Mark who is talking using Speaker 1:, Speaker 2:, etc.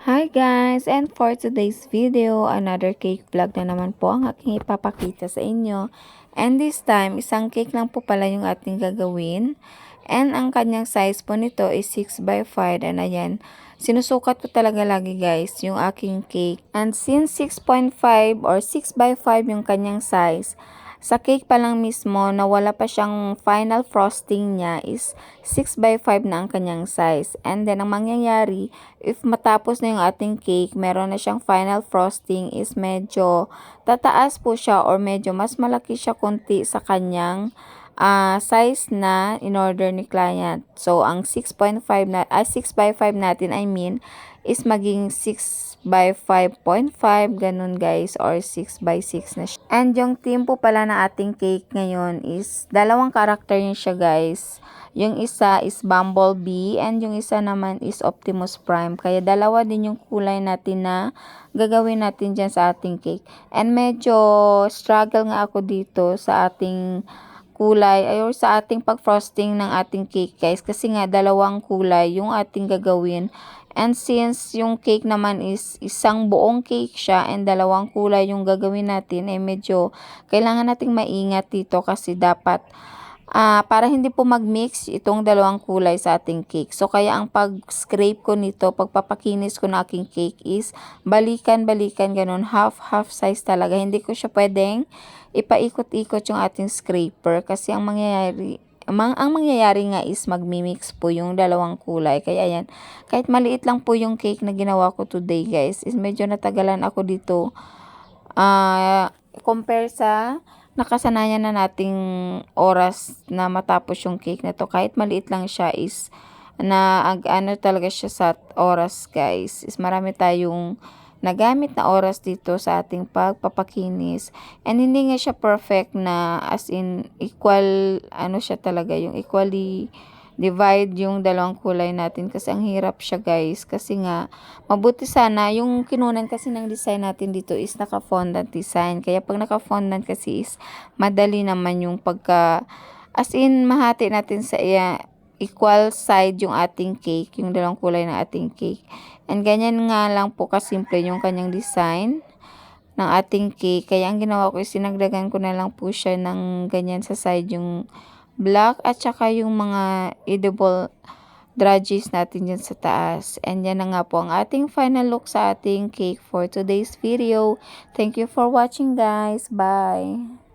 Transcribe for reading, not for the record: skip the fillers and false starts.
Speaker 1: Hi guys! And for today's video, another cake vlog na naman po ang aking ipapakita sa inyo. And this time, isang cake lang po pala yung ating gagawin. And ang kanyang size po nito is 6x5. And ayan, sinusukat ko talaga lagi guys yung aking cake. And since 6.5 or 6x5 yung kanyang size, sa cake pa lang mismo na wala pa siyang final frosting niya is 6x5 na ang kanyang size. And then ang mangyayari, if matapos na yung ating cake, meron na siyang final frosting is medyo tataas po siya or medyo mas malaki siya konti sa kanyang size na in order ni client. So ang 6.5 na 6x5 natin is maging 6x5.5 ganun guys, or 6x6 na siya. And yung theme po pala na ating cake ngayon is dalawang karakter yun siya guys. Yung isa is Bumblebee and yung isa naman is Optimus Prime. Kaya dalawa din yung kulay natin na gagawin natin dyan sa ating cake. And medyo struggle nga ako dito sa ating kulay ay or sa ating pag-frosting ng ating cake guys, kasi nga dalawang kulay yung ating gagawin. And since yung cake naman is isang buong cake siya and dalawang kulay yung gagawin natin, medyo kailangan nating maingat dito kasi dapat para hindi po mag-mix itong dalawang kulay sa ating cake. So, kaya ang pag-scrape ko nito, pagpapakinis ko ng aking cake is balikan-balikan, ganun, half size talaga. Hindi ko siya pwedeng ipaikot-ikot yung ating scraper kasi ang mangyayari nga is magmi-mix po yung dalawang kulay. Kaya yan, kahit maliit lang po yung cake na ginawa ko today guys, is medyo natagalan ako dito. Compare sa nakasanayan na nating oras na matapos yung cake na to. Kahit maliit lang siya is ano talaga siya sa oras guys. Is marami tayong nagamit na oras dito sa ating pagpapakinis. And hindi nga siya perfect na as in equal, ano siya talaga, yung equally divide yung dalawang kulay natin kasi ang hirap siya guys, kasi nga mabuti sana yung kinunan kasi ng design natin dito is naka fondant design. Kaya pag naka fondant kasi is madali naman yung pagka as in mahati natin sa equal side yung ating cake, yung dalawang kulay ng ating cake. And ganyan nga lang po kasimple yung kanyang design ng ating cake. Kaya ang ginawa ko is sinagdagan ko na lang po siya ng ganyan sa side yung black at saka yung mga edible drudges natin dyan sa taas. And yan na nga po ang ating final look sa ating cake for today's video. Thank you for watching guys. Bye!